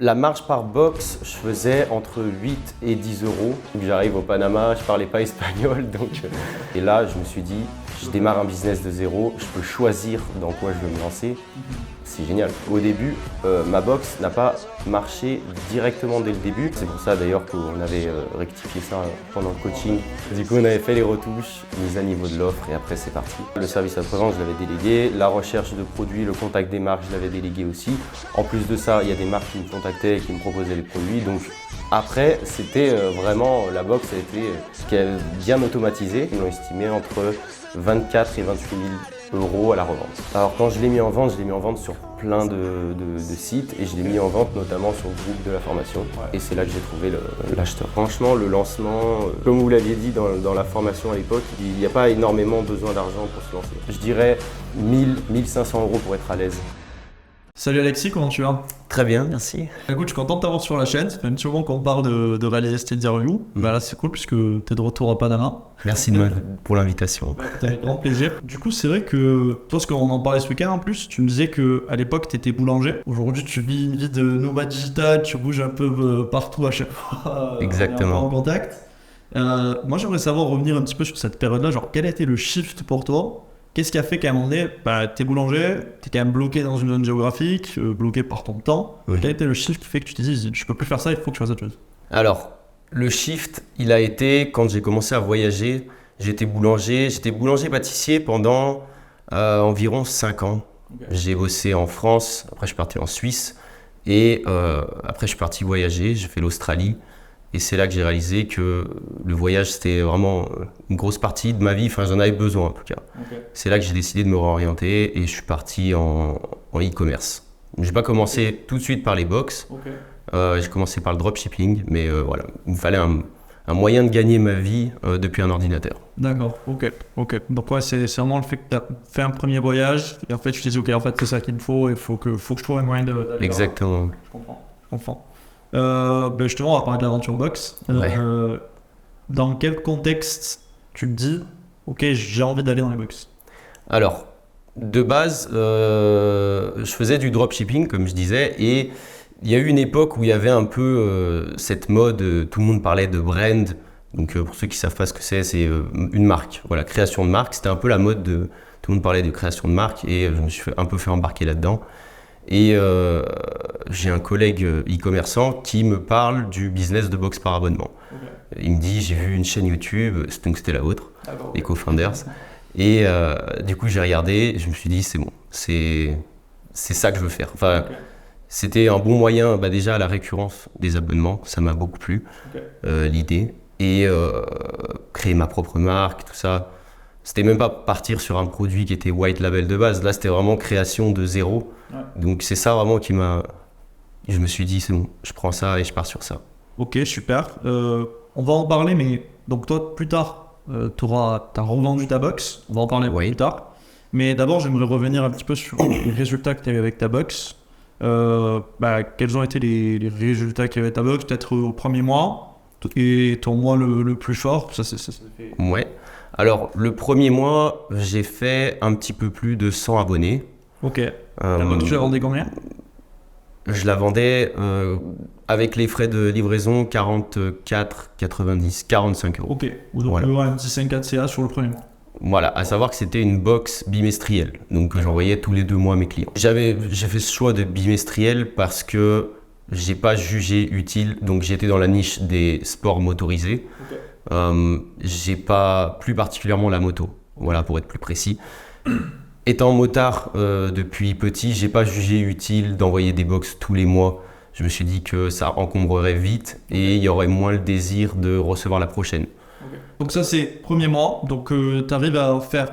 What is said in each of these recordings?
La marge par box, je faisais entre 8 et 10 euros. J'arrive au Panama, je parlais pas espagnol, et là je me suis dit, je démarre un business de zéro, je peux choisir dans quoi je veux me lancer. C'est génial. Au début, ma box n'a pas marché directement dès le début. C'est pour ça d'ailleurs qu'on avait rectifié ça pendant le coaching. Du coup, on avait fait les retouches, mise à niveau de l'offre et après c'est parti. Le service après-vente, je l'avais délégué. La recherche de produits, le contact des marques, je l'avais délégué aussi. En plus de ça, il y a des marques qui me contactaient et qui me proposaient les produits. Donc après, c'était vraiment, la box a été bien automatisée. Ils l'ont estimé entre 24 et 28 000 euros à la revente. Alors quand je l'ai mis en vente sur plein de sites et je l'ai mis en vente notamment sur le groupe de la formation. Et c'est là que j'ai trouvé l'acheteur. Franchement, le lancement, comme vous l'aviez dit dans la formation à l'époque, il n'y a pas énormément besoin d'argent pour se lancer. Je dirais 1 500 euros pour être à l'aise. Salut Alexis, comment tu vas? Très bien, merci. Écoute, je suis content de t'avoir sur la chaîne. Ça fait un petit moment qu'on parle de réaliser cette interview. Bah là, c'est cool puisque tu es de retour à Panama. Merci pour l'invitation. Avec grand plaisir. Du coup, c'est vrai que, toi, parce qu'on en parlait ce week-end en plus, tu me disais qu'à l'époque, tu étais boulanger. Aujourd'hui, tu vis une vie de nomade digital, tu bouges un peu partout à chaque fois. Exactement. En contact. Moi, j'aimerais savoir revenir un petit peu sur cette période-là. Genre, quel a été le shift pour toi? Qu'est-ce qui a fait qu'à un moment donné, t'es boulanger, t'es quand même bloqué dans une zone géographique, bloqué par ton temps. Oui. Quel a été le shift qui fait que tu te dis, je peux plus faire ça, il faut que je fasse autre chose? Alors, le shift, il a été quand j'ai commencé à voyager. J'étais boulanger pâtissier pendant environ 5 ans. Okay. J'ai bossé en France, après je suis parti en Suisse et après je suis parti voyager, j'ai fait l'Australie. Et c'est là que j'ai réalisé que le voyage, c'était vraiment une grosse partie de ma vie. Enfin, j'en avais besoin en tout cas. Okay. C'est là que j'ai décidé de me réorienter et je suis parti en e-commerce. Je n'ai pas commencé tout de suite par les box. Okay. J'ai commencé par le dropshipping. Mais voilà, il me fallait un moyen de gagner ma vie depuis un ordinateur. D'accord, ok. Donc ouais, c'est vraiment le fait que tu as fait un premier voyage. Et en fait, je te dis, ok, en fait, c'est ça qu'il me faut. Il faut que je trouve un moyen d'aller. Exactement. Je comprends. Justement, on va parler de l'aventure box. Ouais. Dans quel contexte tu te dis, ok, j'ai envie d'aller dans les box? Alors, de base, je faisais du dropshipping, comme je disais, et il y a eu une époque où il y avait un peu cette mode, tout le monde parlait de brand. Donc, pour ceux qui ne savent pas ce que c'est une marque. Voilà, création de marque, c'était un peu la mode tout le monde parlait de création de marque, et je me suis un peu fait embarquer là-dedans. Et j'ai un collègue e-commerçant qui me parle du business de box par abonnement. Okay. Il me dit, j'ai vu une chaîne YouTube, donc c'était la vôtre, les co-founders. Et du coup, j'ai regardé, je me suis dit, c'est bon, c'est ça que je veux faire. Enfin, okay. C'était un bon moyen, déjà la récurrence des abonnements, ça m'a beaucoup plu, okay. L'idée. Et créer ma propre marque, tout ça. C'était même pas partir sur un produit qui était white label de base. Là, c'était vraiment création de zéro. Ouais. Donc, c'est ça vraiment qui m'a... Je me suis dit, c'est bon, je prends ça et je pars sur ça. Ok, super. On va en parler, mais donc toi, plus tard, t'as revendu ta box. On va en parler plus tard. Mais d'abord, j'aimerais revenir un petit peu sur les résultats que tu as eu avec ta box. Quels ont été les résultats qu'il y avait avec ta box, peut-être au premier mois et ton mois le plus fort? Ça fait... Ouais. Alors, le premier mois, j'ai fait un petit peu plus de 100 abonnés. Ok. Tu la vendais combien? Je la vendais avec les frais de livraison 44,90, 45 euros. Ok. Donc, voilà. Un petit 5,4 CA sur le premier mois. Voilà, à savoir que c'était une box bimestrielle. Donc, j'envoyais tous les 2 mois mes clients. J'ai fait ce choix de bimestriel parce que j'ai pas jugé utile. Donc, j'étais dans la niche des sports motorisés. Okay. J'ai pas plus particulièrement la moto, voilà, pour être plus précis. Étant motard depuis petit, j'ai pas jugé utile d'envoyer des box tous les mois. Je me suis dit que ça encombrerait vite et il y aurait moins le désir de recevoir la prochaine. Okay. Donc ça c'est premier mois, donc tu arrives à faire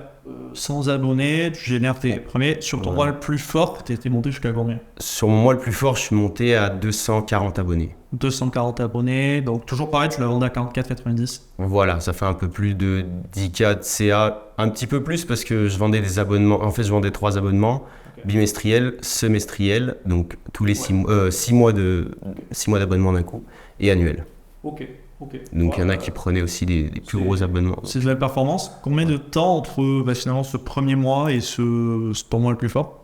100 abonnés, tu génères tes premiers. Sur ton mois le plus fort, tu étais monté jusqu'à combien? Sur mon mois le plus fort, je suis monté à 240 abonnés. 240 abonnés, donc toujours pareil, tu l'as vendu à 44,90. Voilà, ça fait un peu plus de 10K de CA, un petit peu plus parce que je vendais des abonnements. En fait, je vendais 3 abonnements, okay. Bimestriels, semestriels, donc tous les 6 mois d'abonnement d'un coup, et annuels. Ok. Donc il y en a qui prenaient aussi des plus gros abonnements. C'est de la performance. Combien de temps entre finalement ce premier mois et ton mois le plus fort?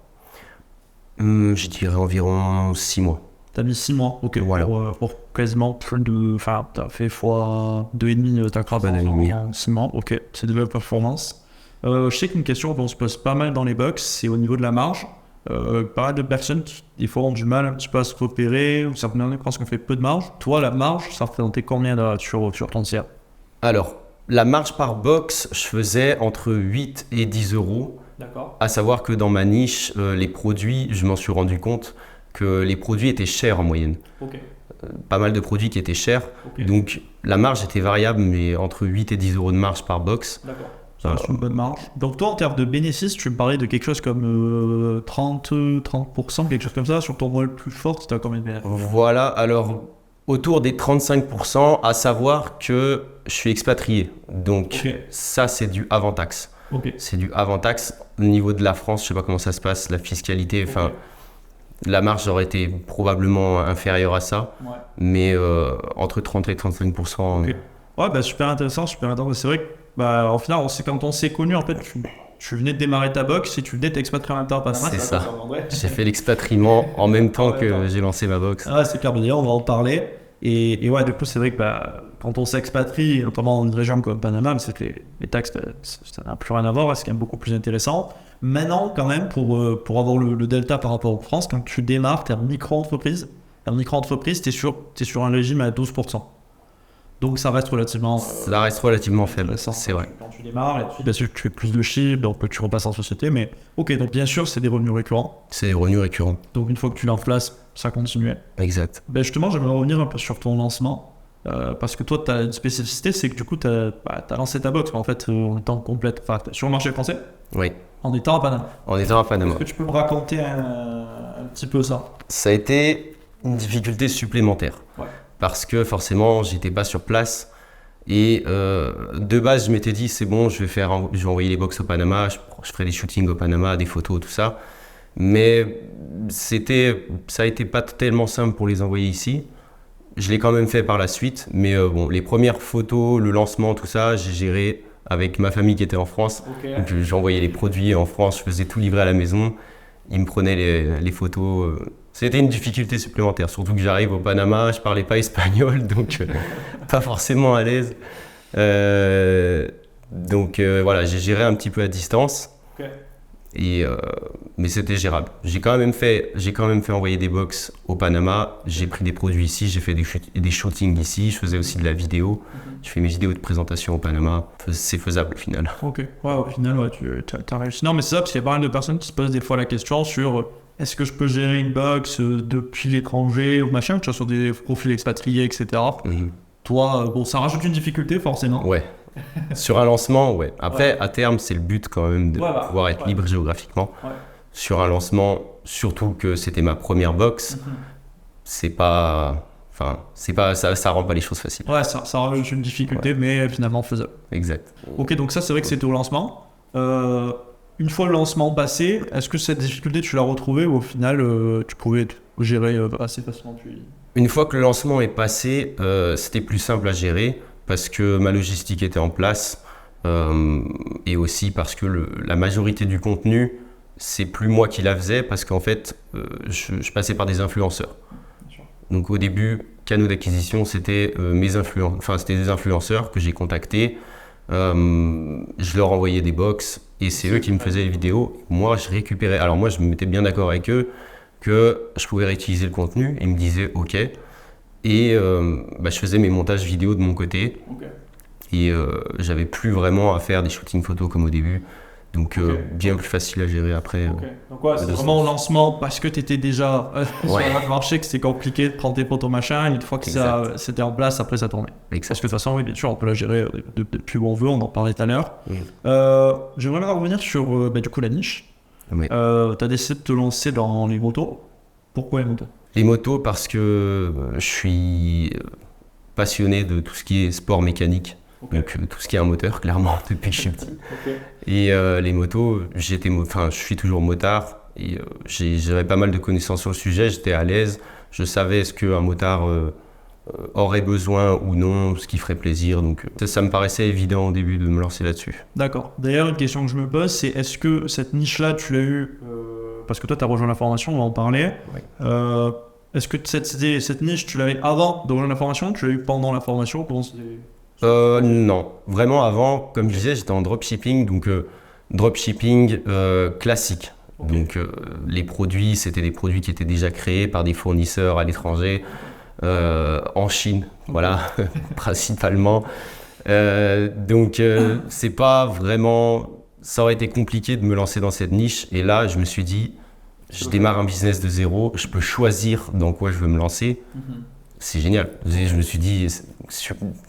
Je dirais environ 6 mois. T'as mis 6 mois, ok, Voilà. pour quasiment plus de... Enfin, t'as fait fois 2,5 ta croissance en 6 mois, ok, c'est de belles performances. Je sais qu'une question qu'on se pose pas mal dans les box, c'est au niveau de la marge. Pas mal de personnes qui, des fois, ont du mal un petit peu à se repérer, ou certaines personnes pensent qu'on fait peu de marge. Toi, la marge, ça représentait combien là, sur ton tiers? Alors, la marge par box, je faisais entre 8 et 10 euros. D'accord. À savoir que dans ma niche, les produits, je m'en suis rendu compte que les produits étaient chers en moyenne. Ok. Pas mal de produits qui étaient chers. Ok. Donc, la marge était variable, mais entre 8 et 10 euros de marge par box. D'accord. Ça reste une bonne marge. Donc toi, en termes de bénéfices, tu me parlais de quelque chose comme 30%, quelque chose comme ça. Sur ton rôle le plus fort, tu as combien de bénéfices? Voilà, alors autour des 35%, à savoir que je suis expatrié. Donc, Ok. ça, c'est du avant taxe. Ok. C'est du avant taxe. Au niveau de la France, je sais pas comment ça se passe, la fiscalité, enfin, la marge aurait été probablement inférieure à ça, Ouais. mais entre 30 et 35%. Ok. Ouais, bah super intéressant, super intéressant. C'est vrai que, bah, au final, quand on s'est connus, en fait, tu venais de démarrer ta box et tu venais t'expatrier en même temps à Panama. C'est ça. ça. J'ai fait l'expatriement en même temps que j'ai lancé ma box. Ah, c'est clair, d'ailleurs, on va en parler. Et ouais, du coup, c'est vrai que bah, quand on s'expatrie, notamment dans une région comme Panama, c'est que les taxes, ça n'a plus rien à voir, c'est quand même beaucoup plus intéressant. Maintenant, quand même, pour avoir le delta par rapport aux France, quand tu démarres, tu es en micro-entreprise. En micro-entreprise, tu es sur un régime à 12%. Donc ça reste relativement... Ça reste relativement faible, c'est vrai. Quand tu démarres, et puis bien sûr tu fais plus de chiffres, donc tu repasses en société, mais ok, donc bien sûr c'est des revenus récurrents. C'est des revenus récurrents. Donc une fois que tu l'as en place, ça continue. Exact. Ben justement, j'aimerais revenir un peu sur ton lancement, parce que toi tu as une spécificité, c'est que du coup tu as lancé ta box en fait en étant complète, enfin sur le marché français, Oui, en étant à Panama. en étant à Panama. Est-ce que tu peux me raconter un petit peu ça? Ça a été une difficulté supplémentaire. Ouais. Parce que forcément, j'étais pas sur place. Et de base, je m'étais dit, c'est bon, je vais envoyer les box au Panama, je ferai des shootings au Panama, des photos, tout ça. Mais ça a été pas tellement simple pour les envoyer ici. Je l'ai quand même fait par la suite. Mais bon, les premières photos, le lancement, tout ça, j'ai géré avec ma famille qui était en France. Ok. Donc, j'envoyais les produits en France, je faisais tout livrer à la maison. Ils me prenaient les photos. C'était une difficulté supplémentaire, surtout que j'arrive au Panama, je parlais pas espagnol, donc pas forcément à l'aise. Donc voilà, j'ai géré un petit peu à distance, Ok. mais c'était gérable. J'ai quand même fait envoyer des box au Panama, j'ai pris des produits ici, j'ai fait des shootings ici, je faisais aussi de la vidéo, je fais mes vidéos de présentation au Panama, c'est faisable au final. Ok, ouais, au final, ouais, tu as réussi. Non, mais c'est ça, parce qu'il y a pas mal de personnes qui se posent des fois la question sur est-ce que je peux gérer une box depuis l'étranger ou machin, tu vois, sur des profils expatriés, etc. Toi, bon, ça rajoute une difficulté, forcément. Ouais. Sur un lancement, ouais. Après, à terme, c'est le but quand même de pouvoir être libre géographiquement. Ouais. Sur un lancement, surtout que c'était ma première box, c'est pas... Enfin, ça rend pas les choses faciles. Ouais, ça rajoute une difficulté, mais finalement faisable. Exact. Ok, donc ça, c'est vrai que c'était au lancement. Une fois le lancement passé, est-ce que cette difficulté, tu l'as retrouvée ou au final, tu pouvais gérer assez facilement Une fois que le lancement est passé, c'était plus simple à gérer parce que ma logistique était en place et aussi parce que la majorité du contenu, c'est plus moi qui la faisais parce qu'en fait, je passais par des influenceurs. Donc au début, canaux d'acquisition, c'était c'était des influenceurs que j'ai contactés. Je leur envoyais des box et c'est eux qui me faisaient les vidéos. Moi, je récupérais. Alors moi, je me mettais bien d'accord avec eux que je pouvais réutiliser le contenu. Ils me disaient OK. Et je faisais mes montages vidéo de mon côté. Okay. Et j'avais plus vraiment à faire des shootings photos comme au début. Donc bien plus facile à gérer après. Donc ouais, c'est vraiment au lancement parce que tu étais déjà sur le marché que c'est compliqué de prendre tes photos machin. Et une fois que c'était en place, après ça tournait. Exact. Parce que de toute façon, oui, bien sûr, on peut la gérer depuis où on veut, on en parlait tout à l'heure. J'aimerais bien revenir sur du coup la niche. Oui. Tu as décidé de te lancer dans les motos. Pourquoi les motos? Les motos parce que je suis passionné de tout ce qui est sport mécanique. Okay. Donc tout ce qui est un moteur, clairement, depuis que je suis petit. Okay. Et les motos, je suis toujours motard et j'avais pas mal de connaissances sur le sujet, j'étais à l'aise, je savais ce qu'un motard aurait besoin ou non, ce qui ferait plaisir, donc ça me paraissait évident au début de me lancer là-dessus. D'accord. D'ailleurs, une question que je me pose, c'est est-ce que cette niche-là, tu l'as eue parce que toi, tu as rejoint la formation, on va en parler. Oui. Est-ce que cette niche, tu l'avais avant de rejoindre la formation? Tu l'as eu pendant la formation? Comment c'était? Non, vraiment avant, comme je disais, j'étais en dropshipping, donc dropshipping classique. Ok. Donc les produits, c'était des produits qui étaient déjà créés par des fournisseurs à l'étranger, en Chine, voilà, principalement. Donc c'est pas vraiment, ça aurait été compliqué de me lancer dans cette niche. Et là, je me suis dit, je démarre un business de zéro, je peux choisir dans quoi je veux me lancer. C'est génial. Je me suis dit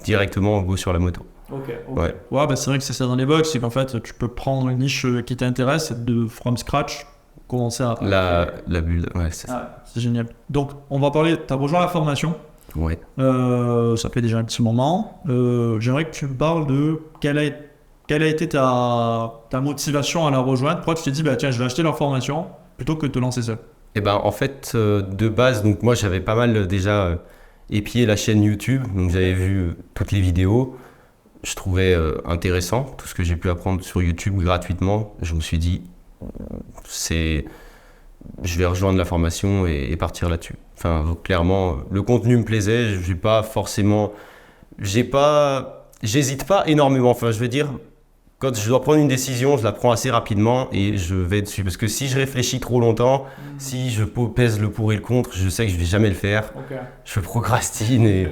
directement go sur la moto. Ok. Ouais. Ouais, bah c'est vrai que c'est ça dans les box, c'est qu'en fait, tu peux prendre une niche qui t'intéresse et de from scratch, commencer à. La bulle, ouais, c'est ça. Ah, c'est génial. Donc, on va parler. Tu as rejoint la formation. Ouais. Ça fait déjà un petit moment. J'aimerais que tu me parles de quelle a été ta motivation à la rejoindre. Pourquoi tu t'es dit, bah tiens, je vais acheter leur formation plutôt que de te lancer seul? Et ben en fait, de base, donc moi j'avais pas mal déjà épié la chaîne YouTube, donc j'avais vu toutes les vidéos. Je trouvais intéressant tout ce que j'ai pu apprendre sur YouTube gratuitement. Je me suis dit, je vais rejoindre la formation et partir là-dessus. Enfin, clairement, le contenu me plaisait. J'hésite pas énormément. Enfin, je veux dire, quand je dois prendre une décision, je la prends assez rapidement et je vais dessus. Parce que si je réfléchis trop longtemps, si je pèse le pour et le contre, je sais que je vais jamais le faire. Ok. Je procrastine et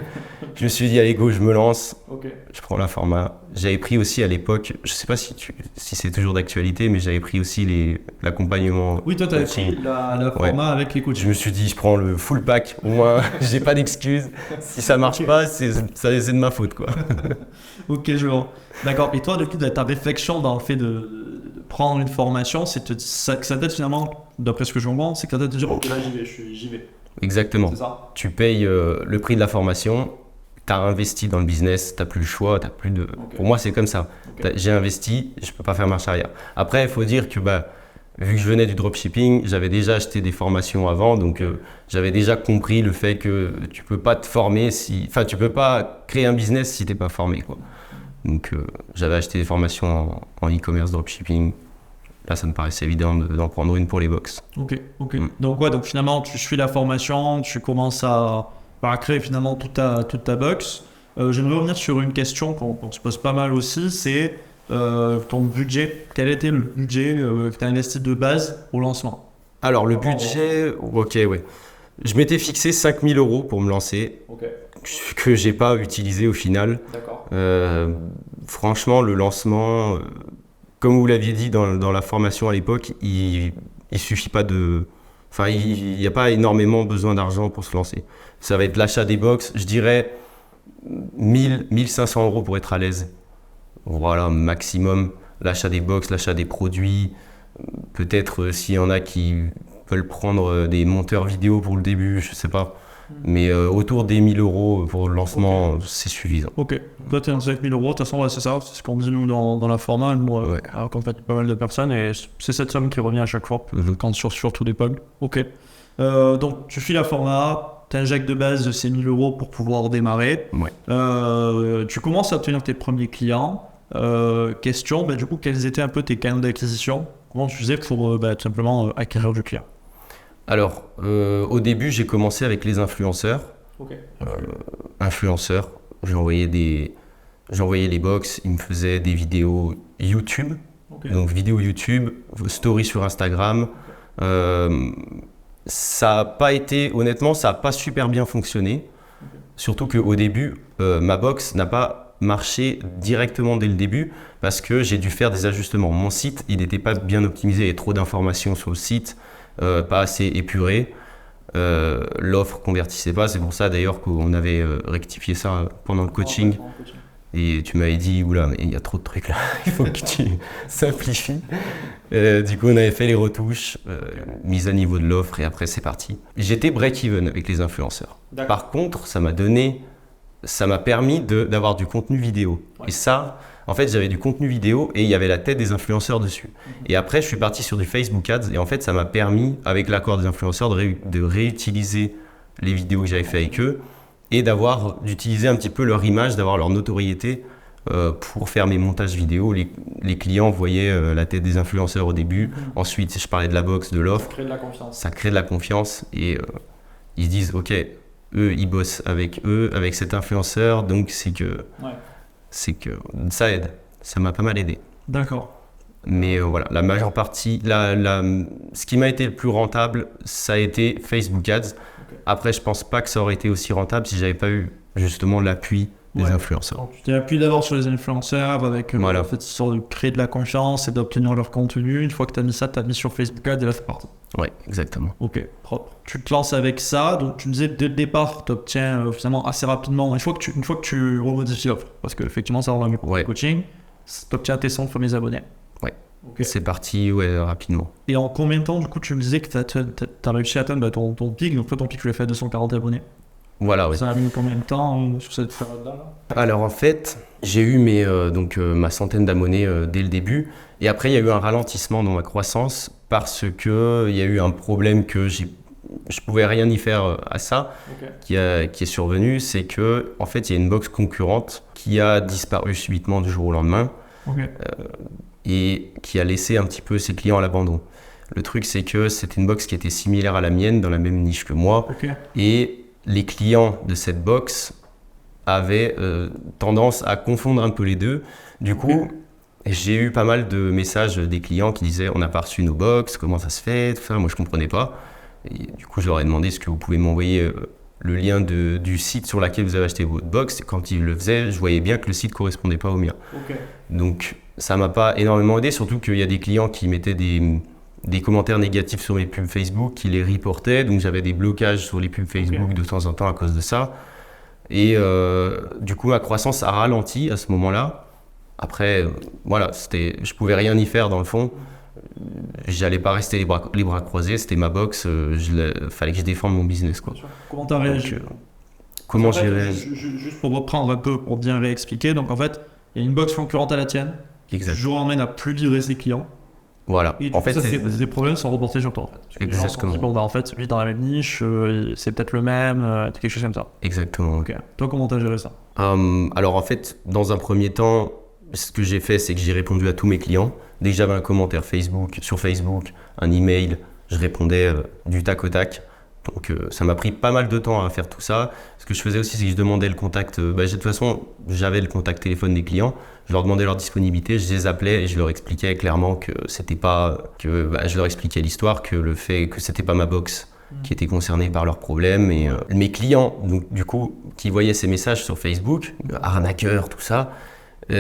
je me suis dit, allez go, je me lance. Ok. Je prends la format. J'avais pris aussi à l'époque, je sais pas si c'est toujours d'actualité, mais j'avais pris aussi l'accompagnement. Oui, toi, tu avais coaching. pris la format avec les coachs. Je me suis dit, je prends le full pack, au moins, j'ai pas d'excuses. Si ça marche pas, c'est de ma faute, quoi. Ok, je vois. D'accord. Et toi, depuis ta réflexion dans le fait de prendre une formation, que ça t'aide finalement, d'après ce que je comprends, c'est que ça t'aide de dire, ok, là, j'y vais. Exactement. C'est ça. Tu payes le prix de la formation, tu as investi dans le business, tu n'as plus le choix, t'as plus de... Ok. Pour moi, c'est comme ça. Ok. J'ai investi, je peux pas faire marche arrière. Après, il faut dire que vu que je venais du dropshipping, j'avais déjà acheté des formations avant, donc j'avais déjà compris le fait que tu peux pas te former enfin, tu peux pas créer un business si t'es pas formé, quoi. Donc j'avais acheté des formations en e-commerce, dropshipping. Là, ça me paraissait évident d'en prendre une pour les box. Ok. Donc finalement, tu suis la formation, tu commences à créer finalement toute ta box. J'aimerais revenir sur une question qu'on se pose pas mal aussi, c'est ton budget. Quel était le budget que tu as investi de base au lancement? Alors, le budget, ok, ouais. Je m'étais fixé 5 000 € pour me lancer, Ok, que j'ai pas utilisé au final. d'accord. Franchement, le lancement, comme vous l'aviez dit dans la formation à l'époque, il suffit pas de... Enfin, il n'y a pas énormément besoin d'argent pour se lancer. Ça va être l'achat des box, je dirais 1 500 € pour être à l'aise. Voilà, maximum. L'achat des box, l'achat des produits. Peut-être s'il y en a qui veulent prendre des monteurs vidéo pour le début, je sais pas. Mais autour des 1 000 € pour le lancement, c'est suffisant. Ok, toi tu es à 5 000 €, de toute façon, ouais, c'est ça, c'est ce qu'on dit nous dans la format. Moi, Ouais. accompagne pas mal de personnes et c'est cette somme qui revient à chaque fois, quand sur tous les pubs. Ok, donc tu files la format, tu injectes de base de ces 1 000 € pour pouvoir démarrer. Ouais. Tu commences à obtenir tes premiers clients. Question, du coup, quels étaient un peu tes canaux d'acquisition? Comment tu faisais pour tout simplement acquérir du client? Alors, au début, j'ai commencé avec les influenceurs. Ok. Influenceurs, j'envoyais les box, ils me faisaient des vidéos YouTube. Ok. Donc, vidéos YouTube, stories sur Instagram. Ça n'a pas été, honnêtement, ça n'a pas super bien fonctionné. Surtout qu'au début, ma box n'a pas marché directement dès le début parce que j'ai dû faire des ajustements. Mon site, il n'était pas bien optimisé, il y avait trop d'informations sur le site, pas assez épuré. L'offre convertissait pas, c'est pour ça d'ailleurs qu'on avait rectifié ça pendant le coaching. Et tu m'avais dit, oula, mais il y a trop de trucs là, il faut que tu simplifies. Du coup, on avait fait les retouches, mise à niveau de l'offre et après c'est parti. J'étais break-even avec les influenceurs. Par contre, ça m'a permis d'avoir du contenu vidéo. Ouais. Et ça, en fait, j'avais du contenu vidéo et il y avait la tête des influenceurs dessus. Et après, je suis parti sur du Facebook Ads et en fait, ça m'a permis, avec l'accord des influenceurs, de réutiliser les vidéos que j'avais fait avec eux et d'utiliser un petit peu leur image, d'avoir leur notoriété pour faire mes montages vidéo. Les clients voyaient la tête des influenceurs au début. Ensuite, je parlais de la box, de l'offre. Ça crée de la confiance. Ça crée de la confiance et ils se disent, ok, eux, ils bossent avec eux, avec cet influenceur, donc c'est que ça aide. Ça m'a pas mal aidé. D'accord. Mais voilà, la majeure partie, ce qui m'a été le plus rentable, ça a été Facebook Ads. Okay. Après, je pense pas que ça aurait été aussi rentable si j'avais pas eu justement l'appui des influenceurs. Donc, tu t'es appuyé d'abord sur les influenceurs avec en fait, sur de créer de la confiance et d'obtenir leur contenu. Une fois que tu as mis ça, tu as mis sur Facebook Ads et là c'est parti. Oui, exactement. Ok, propre. Tu te lances avec ça, donc tu me disais dès le départ, tu obtiens finalement assez rapidement, une fois que tu remodifies l'offre, parce qu'effectivement ça rend mieux pour le coaching, tu obtiens tes 100 premiers abonnés. Ouais. Okay. C'est parti rapidement. Et en combien de temps, du coup, tu me disais que tu as réussi à atteindre ton pic, donc toi ton pic tu l'as fait à 240 abonnés. Voilà, oui. Ça a mis combien de temps sur cette période-là? Alors en fait, j'ai eu ma centaine d'abonnés dès le début. Et après, il y a eu un ralentissement dans ma croissance parce qu'il y a eu un problème que je pouvais rien y faire à ça, qui est survenu. C'est que en fait, il y a une box concurrente qui a disparu subitement du jour au lendemain et qui a laissé un petit peu ses clients à l'abandon. Le truc, c'est que c'était une box qui était similaire à la mienne, dans la même niche que moi. Et les clients de cette box avaient tendance à confondre un peu les deux. Du coup, j'ai eu pas mal de messages des clients qui disaient « On n'a pas reçu nos box, comment ça se fait ?» Tout ça, moi je comprenais pas. Et du coup, je leur ai demandé « Est-ce que vous pouvez m'envoyer le lien du site sur lequel vous avez acheté votre box ?» Et quand ils le faisaient, je voyais bien que le site correspondait pas au mien. Donc, ça m'a pas énormément aidé, surtout qu'il y a des clients qui mettaient des commentaires négatifs sur mes pubs Facebook, qui les reportaient, donc j'avais des blocages sur les pubs Facebook de temps en temps à cause de ça. Et du coup, ma croissance a ralenti à ce moment-là. Après, je pouvais rien y faire dans le fond. J'allais pas rester les bras croisés, c'était ma box, fallait que je défende mon business, quoi. Comment t'as réagi? Comment j'ai réagi? Juste pour reprendre un peu, pour bien réexpliquer, donc en fait, il y a une box concurrente à la tienne. Exact. Du jour au lendemain, n'a plus livré ses clients. Voilà. Et en fait, des problèmes sont reportés sur toi. En fait. Exactement. Bon, en fait, lui dans la même niche, c'est peut-être le même, quelque chose comme ça. Exactement. Ok. Toi, comment t'as géré ça? Alors en fait, dans un premier temps, ce que j'ai fait, c'est que j'ai répondu à tous mes clients. Dès que j'avais un commentaire sur Facebook, un email, je répondais du tac au tac. Donc ça m'a pris pas mal de temps à faire tout ça. Ce que je faisais aussi, c'est que je demandais le contact. De toute façon, j'avais le contact téléphone des clients. Je leur demandais leur disponibilité, je les appelais et je leur expliquais clairement que c'était pas je leur expliquais l'histoire, que le fait que c'était pas ma box qui était concernée par leurs problèmes. Et mes clients, donc du coup, qui voyaient ces messages sur Facebook, arnaqueurs, tout ça, ils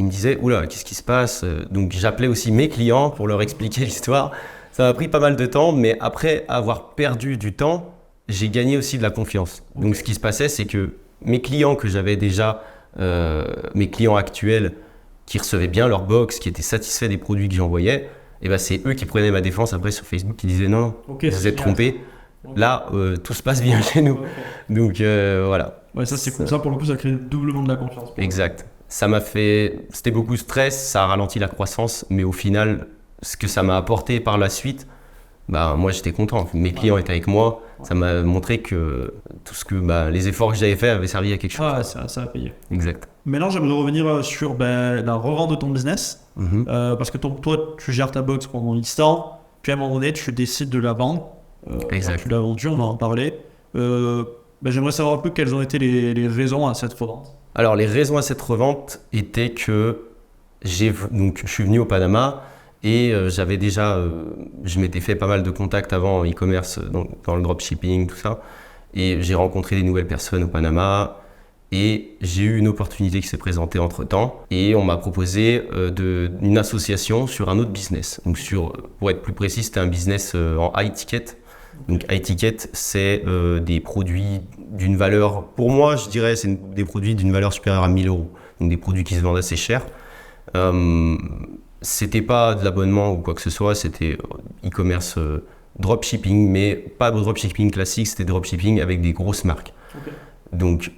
me disaient oula, qu'est-ce qui se passe? Donc j'appelais aussi mes clients pour leur expliquer l'histoire. Ça m'a pris pas mal de temps, mais après avoir perdu du temps, j'ai gagné aussi de la confiance. Donc ce qui se passait, c'est que mes clients que j'avais déjà, mes clients actuels qui recevaient bien leur box, qui étaient satisfaits des produits que j'envoyais, et ben c'est eux qui prenaient ma défense après sur Facebook, qui disaient non, vous êtes trompés. Là, tout se passe bien chez nous. Donc voilà. Ouais, ça c'est comme ça, pour le coup, ça crée doublement de la confiance. Exact. C'était beaucoup de stress, ça a ralenti la croissance, mais au final, ce que ça m'a apporté par la suite, moi j'étais content. Mes clients étaient avec moi, ça m'a montré que tout ce que les efforts que j'avais fait avaient servi à quelque chose. Ah, ça a payé. Exact. Maintenant, j'aimerais revenir sur la revente de ton business, parce que toi, tu gères ta box pendant X temps, puis à un moment donné, tu décides de la vendre. Exact. Tu l'as vendue, on va en parler. J'aimerais savoir un peu quelles ont été les raisons à cette revente. Alors, les raisons à cette revente étaient que je suis venu au Panama et j'avais déjà, je m'étais fait pas mal de contacts avant en e-commerce, dans le dropshipping, tout ça. Et j'ai rencontré des nouvelles personnes au Panama et j'ai eu une opportunité qui s'est présentée entre-temps. Et on m'a proposé une association sur un autre business. Donc pour être plus précis, c'était un business en high ticket. Donc high ticket, c'est des produits d'une valeur, pour moi je dirais, c'est des produits d'une valeur supérieure à 1 000 €. Donc des produits qui se vendent assez cher. C'était pas de l'abonnement ou quoi que ce soit, c'était e-commerce dropshipping, mais pas de dropshipping classique, c'était dropshipping avec des grosses marques. Donc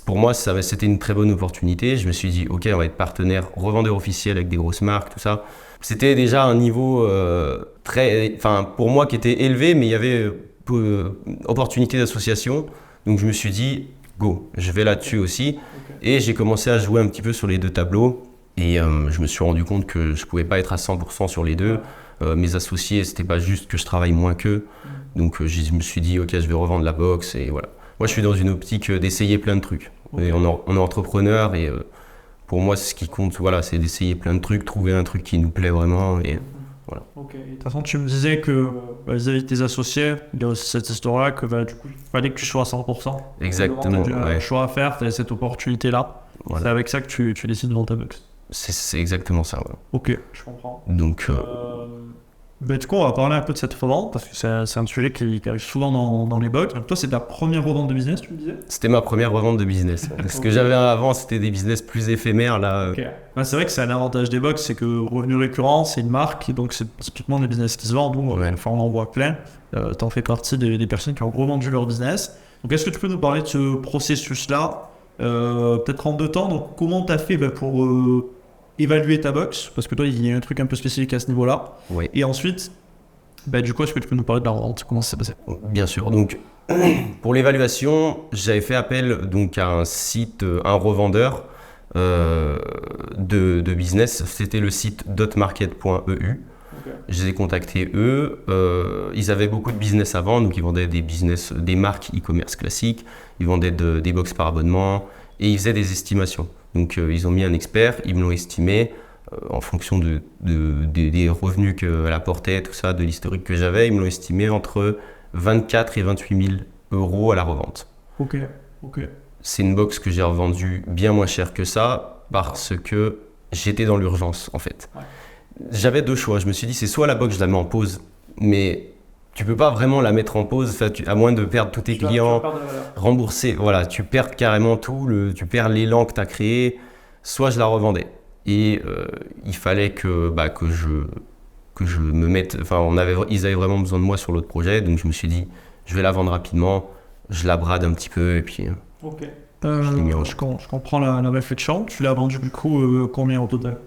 pour moi, c'était une très bonne opportunité. Je me suis dit, ok, on va être partenaire, revendeur officiel avec des grosses marques, tout ça. C'était déjà un niveau pour moi qui était élevé, mais il y avait opportunité d'association. Donc je me suis dit, go, je vais là-dessus aussi. Et j'ai commencé à jouer un petit peu sur les deux tableaux. Et je me suis rendu compte que je pouvais pas être à 100% sur les deux. Mes associés, c'était pas juste que je travaille moins qu'eux. Donc je me suis dit, ok, je vais revendre la box et voilà. Moi, je suis dans une optique d'essayer plein de trucs. Okay. Et on est entrepreneur et pour moi, ce qui compte, voilà, c'est d'essayer plein de trucs, trouver un truc qui nous plaît vraiment et voilà. Ok. De toute façon, tu me disais que vis-à-vis de tes associés, il y a aussi cette histoire-là que du coup, il fallait que tu sois à 100%. Exactement. Tu as un choix à faire, tu as cette opportunité-là. Voilà. C'est avec ça que tu décides de vendre ta box. C'est exactement ça. Ouais. Ok, je comprends. Donc, du coup, on va parler un peu de cette revente parce que c'est un sujet qui arrive souvent dans les box. Donc, toi, c'est ta première revente de business, tu me disais? c'était ma première revente de business. Ce que j'avais avant, c'était des business plus éphémères. Là, Ok. C'est vrai que c'est un avantage des box, c'est que revenu récurrent, c'est une marque, et donc c'est typiquement des business qui se vendent. Donc, enfin, on en voit plein. T'en fais partie des personnes qui ont revendu leur business. Donc, est-ce que tu peux nous parler de ce processus-là, peut-être en 2 temps? Donc, comment tu as fait pour évaluer ta box? Parce que toi, il y a un truc un peu spécifique à ce niveau-là. Oui. Et ensuite, du coup, est-ce que tu peux nous parler de la revente? Comment ça s'est passé? Bien sûr. Donc, pour l'évaluation, j'avais fait appel donc, à un site, un revendeur de business. C'était le site dotmarket.eu. Okay. Je les ai contactés eux. Ils avaient beaucoup de business avant, donc ils vendaient des marques e-commerce classiques. Ils vendaient des box par abonnement et ils faisaient des estimations. Donc, ils ont mis un expert, ils me l'ont estimé. En fonction des revenus qu'elle apportait, tout ça, de l'historique que j'avais, ils me l'ont estimé entre 24 et 28 000 euros à la revente. Ok. C'est une box que j'ai revendue bien moins cher que ça parce que j'étais dans l'urgence en fait. Ouais. J'avais 2 choix. Je me suis dit, c'est soit la box, je la mets en pause, mais tu peux pas vraiment la mettre en pause, à moins de perdre tous tes clients, rembourser, voilà, tu perds carrément tout, tu perds l'élan que tu as créé, soit je la revendais. Et il fallait que je me mette, enfin ils avaient vraiment besoin de moi sur l'autre projet, donc je me suis dit je vais la vendre rapidement, je la brade un petit peu et puis ok. Je comprends la réflexion. Tu l'as vendu du coup combien au total?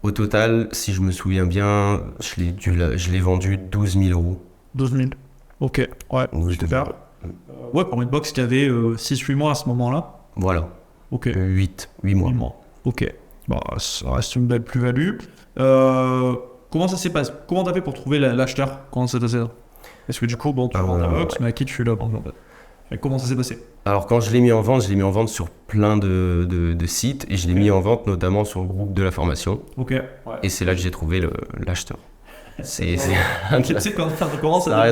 Au total, si je me souviens bien, je l'ai vendu 12 000 euros. 12 000. Ok, ouais, super. Ouais, pour une box qui avait 6-8 mois à ce moment-là. Voilà. Ok. 8 mois. 8 mois. Ok. Bon, ça reste une belle plus-value. Comment ça s'est passé? Comment t'as fait pour trouver l'acheteur? Comment ça s'est passé? Est-ce que du coup, tu vends ta box, mais à qui tu l'as vendu en fait? Comment ça s'est passé? Alors, quand je l'ai mis en vente sur plein de sites et je l'ai mis en vente notamment sur le groupe de la formation. Ok. Ouais. Et c'est là que j'ai trouvé l'acheteur. Tu sais, quand on commence à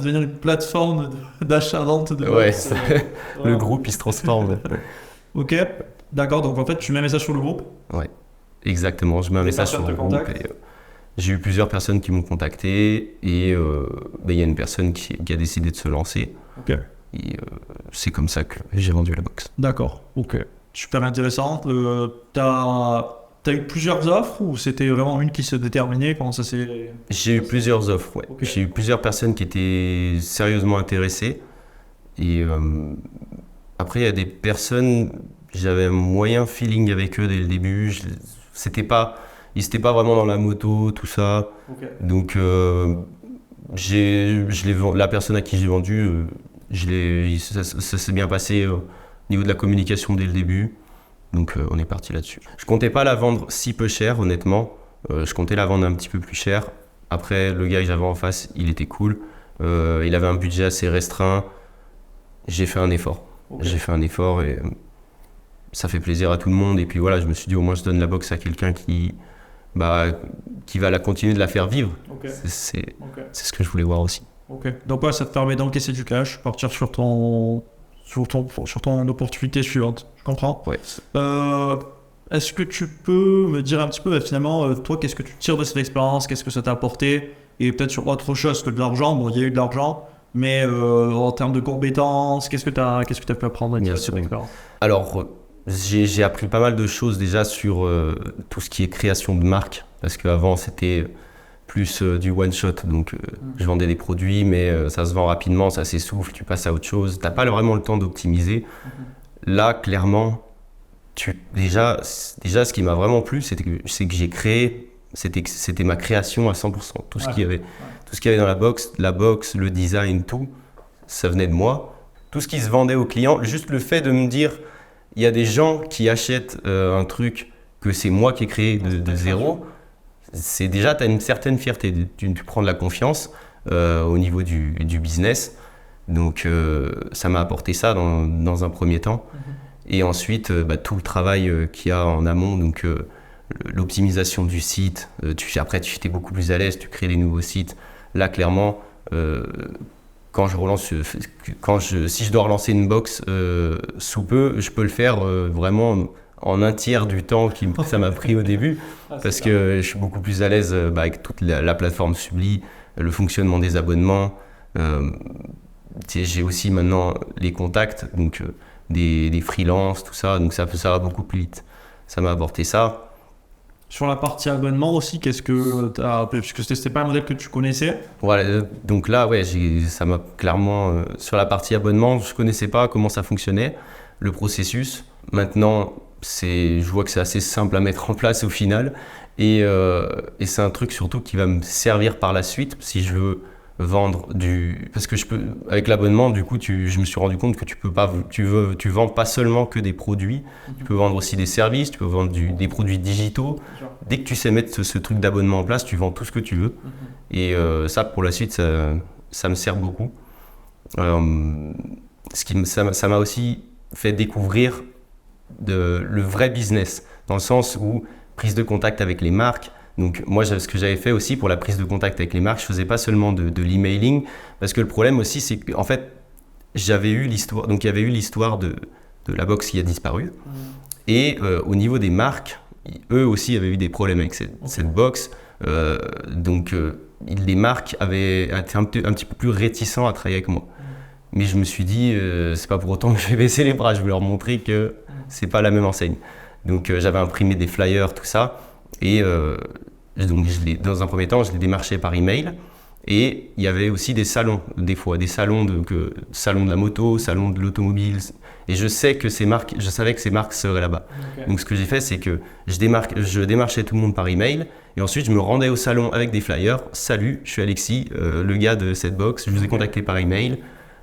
devenir une plateforme d'achat-vente de box. Ouais, le groupe il se transforme. Ok, d'accord, donc en fait tu mets un message sur le groupe? Ouais, exactement, je mets un message sur le groupe et j'ai eu plusieurs personnes qui m'ont contacté et il y a une personne qui a décidé de se lancer. Ok. Et c'est comme ça que j'ai vendu la box. D'accord, ok. Super intéressant. T'as eu plusieurs offres ou c'était vraiment une qui se déterminait? Comment ça s'est... J'ai eu plusieurs offres, ouais. Okay. J'ai eu plusieurs personnes qui étaient sérieusement intéressées. Et après, il y a des personnes, j'avais un moyen feeling avec eux dès le début. Ils n'étaient pas vraiment dans la moto, tout ça. Okay. Donc, la personne à qui j'ai vendu, ça s'est bien passé au niveau de la communication dès le début. Donc on est parti là-dessus. Je comptais pas la vendre si peu cher, honnêtement. Je comptais la vendre un petit peu plus cher. Après, le gars que j'avais en face, il était cool. Il avait un budget assez restreint. J'ai fait un effort. Okay. J'ai fait un effort et ça fait plaisir à tout le monde. Et puis voilà, je me suis dit au moins je donne la box à quelqu'un qui va la continuer de la faire vivre. Okay. C'est ce que je voulais voir aussi. Ok. Donc ouais, ça te permet d'encaisser du cash, partir sur ton opportunité suivante. Je comprends. Ouais. Est-ce que tu peux me dire un petit peu, finalement, toi, qu'est-ce que tu tires de cette expérience? Qu'est-ce que ça t'a apporté? Et peut-être sur autre chose que de l'argent. Bon, il y a eu de l'argent, mais en termes de compétences, qu'est-ce que tu as pu apprendre de cette expérience? Alors, j'ai appris pas mal de choses déjà sur tout ce qui est création de marque. Parce qu'avant, c'était plus du one-shot. Donc, je vendais des produits, mais ça se vend rapidement, ça s'essouffle, tu passes à autre chose. Tu n'as pas vraiment le temps d'optimiser. Là, clairement, déjà, ce qui m'a vraiment plu, c'est que j'ai créé, c'était ma création à 100%. Tout ce qu'il y avait dans la box, le design, tout, ça venait de moi. Tout ce qui se vendait aux clients, juste le fait de me dire, il y a des gens qui achètent un truc que c'est moi qui ai créé de zéro, c'est déjà, tu as une certaine fierté. Tu prends de la confiance au niveau du business. Donc, ça m'a apporté ça dans un premier temps. Et ensuite, tout le travail qu'il y a en amont, donc l'optimisation du site. Après, tu étais beaucoup plus à l'aise, tu crées des nouveaux sites. Là, clairement, quand je relance, si je dois relancer une box sous peu, je peux le faire vraiment en un tiers du temps que ça m'a pris au début, parce que je suis beaucoup plus à l'aise avec toute la plateforme Subli, le fonctionnement des abonnements. J'ai aussi maintenant les contacts, donc des freelances, tout ça, donc ça va beaucoup plus vite. Ça m'a apporté ça. Sur la partie abonnement aussi, qu'est-ce que tu as... Puisque c'était pas un modèle que tu connaissais. Voilà, donc là, ouais, ça m'a clairement... sur la partie abonnement, je connaissais pas comment ça fonctionnait, le processus. Maintenant, je vois que c'est assez simple à mettre en place au final. Et c'est un truc surtout qui va me servir par la suite si je veux vendre parce que avec l'abonnement, du coup, je me suis rendu compte que tu vends pas seulement que des produits, tu peux vendre aussi des services, tu peux vendre des produits digitaux. Dès que tu sais mettre ce truc d'abonnement en place, tu vends tout ce que tu veux. Et ça, pour la suite, ça me sert beaucoup. Ça m'a aussi fait découvrir le vrai business, dans le sens où prise de contact avec les marques. Donc moi, ce que j'avais fait aussi pour la prise de contact avec les marques, je faisais pas seulement de l'emailing, parce que le problème aussi, c'est qu'en fait, il y avait eu l'histoire de la box qui a disparu, et au niveau des marques, eux aussi avaient eu des problèmes avec cette box, donc les marques avaient été un petit peu plus réticents à travailler avec moi. Mais je me suis dit, c'est pas pour autant que je vais baisser les bras, je vais leur montrer que c'est pas la même enseigne. Donc j'avais imprimé des flyers, tout ça, et donc dans un premier temps, je les démarchais par email. Et il y avait aussi des salons, des fois, salon de la moto, salon de l'automobile. Et je savais que ces marques seraient là-bas. Okay. Donc ce que j'ai fait, c'est que je démarchais tout le monde par email. Et ensuite, je me rendais au salon avec des flyers. Salut, je suis Alexis, le gars de cette box. Je vous ai contacté par email.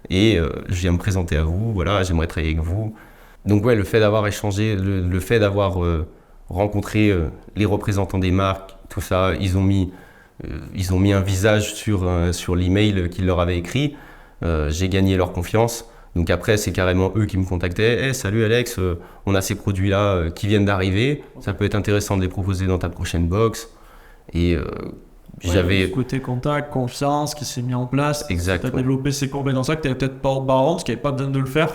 Et je viens me présenter à vous. Voilà, j'aimerais travailler avec vous. Donc ouais, le fait d'avoir échangé, le fait d'avoir rencontré les représentants des marques, tout ça, ils ont mis un visage sur l'email qu'ils leur avaient écrit. J'ai gagné leur confiance. Donc après, c'est carrément eux qui me contactaient. Hey, salut Alex, on a ces produits-là qui viennent d'arriver. Ça peut être intéressant de les proposer dans ta prochaine box. Et j'avais... Ce côté contact, confiance qui s'est mis en place. Exact. Tu as développé ces compétences-là que tu n'avais peut-être pas auparavant, parce qu'il n'y avait pas besoin de le faire.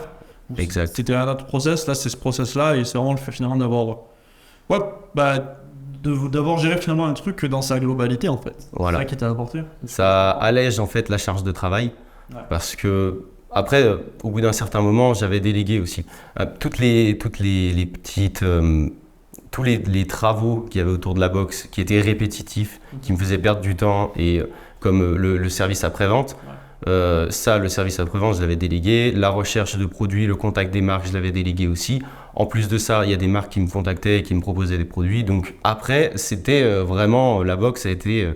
Exact. C'était un autre process. Là, c'est ce process-là. Et c'est vraiment le fait finalement d'avoir... d'avoir géré finalement un truc dans sa globalité en fait. Voilà. C'est ça qui t'a apporté. Ça allège en fait la charge de travail, parce que après, au bout d'un certain moment, j'avais délégué aussi toutes les petites, tous les travaux qu'il y avait autour de la box qui étaient répétitifs, qui me faisaient perdre du temps, et comme le service après-vente. Le service après-vente, je l'avais délégué. La recherche de produits, le contact des marques, je l'avais délégué aussi. En plus de ça, il y a des marques qui me contactaient et qui me proposaient des produits. Donc après, c'était vraiment, la box a été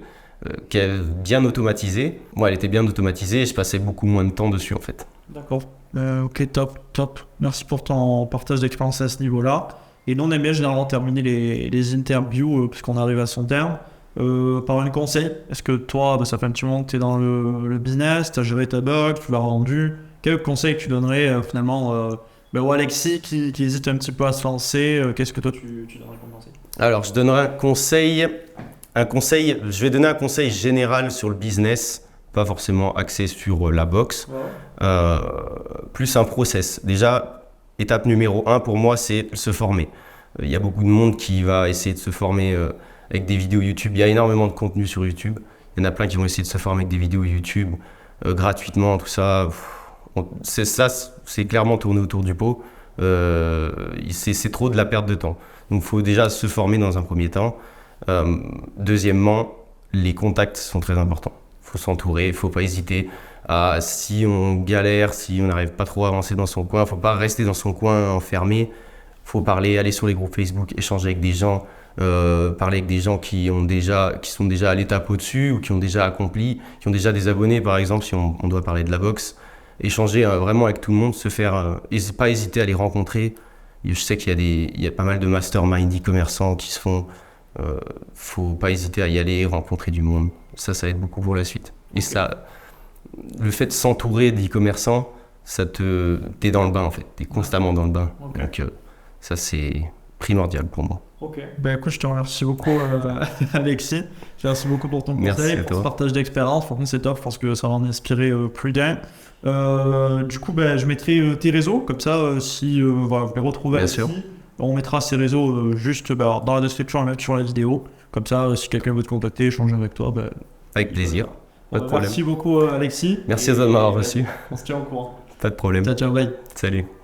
bien automatisée. Moi, elle était bien automatisée et je passais beaucoup moins de temps dessus en fait. D'accord. Ok, top. Merci pour ton partage d'expérience à ce niveau-là. Et nous, on aime bien généralement terminer les interviews, puisqu'on arrive à son terme. Par un conseil, est-ce que toi, ça fait un petit moment que tu es dans le business, tu as géré ta box, tu l'as rendu, quel conseil tu donnerais finalement au Alexis qui hésite un petit peu à se lancer, qu'est-ce que toi tu donnerais comme conseil? Alors je donnerais je vais donner un conseil général sur le business, pas forcément axé sur la box, plus un process. Déjà, étape numéro 1 pour moi, c'est se former. Il y a beaucoup de monde qui va essayer de se former avec des vidéos YouTube. Il y a énormément de contenu sur YouTube. Il y en a plein qui vont essayer de se former avec des vidéos YouTube gratuitement, tout ça. C'est clairement tourné autour du pot. C'est trop de la perte de temps. Donc il faut déjà se former dans un premier temps. Deuxièmement, les contacts sont très importants. Il faut s'entourer, il ne faut pas hésiter. Si on galère, si on n'arrive pas trop à avancer dans son coin, il ne faut pas rester dans son coin enfermé. Il faut parler, aller sur les groupes Facebook, échanger avec des gens. Parler avec des gens qui sont déjà à l'étape au-dessus ou qui ont déjà accompli, qui ont déjà des abonnés par exemple, si on doit parler de la box. Échanger vraiment avec tout le monde, pas hésiter à les rencontrer. Je sais qu'il y a pas mal de mastermind e-commerçants qui se font. Faut pas hésiter à y aller, rencontrer du monde. Ça aide beaucoup pour la suite. Et ça, le fait de s'entourer d'e-commerçants, t'es dans le bain en fait. T'es constamment dans le bain. Okay. Donc ça, c'est primordial pour moi. Ok. Ben écoute, je te remercie beaucoup, Alexis. Merci beaucoup pour ton Merci conseil, à pour toi. ce partage d'expérience. Franchement, c'est top. Je pense que ça va en inspirer plus d'un. Du coup, ben, je mettrai tes réseaux. Comme ça, si voilà, vous les retrouvez Bien Alexis, sûr. on mettra ces réseaux juste dans la description, même sur la vidéo. Comme ça, si quelqu'un veut te contacter, échanger avec toi, ben, Avec plaisir. Pas de problème. merci beaucoup, Alexis. Merci à toi de m'avoir reçu. On se tient au courant. Pas de problème. Ciao, ciao, bye. Salut.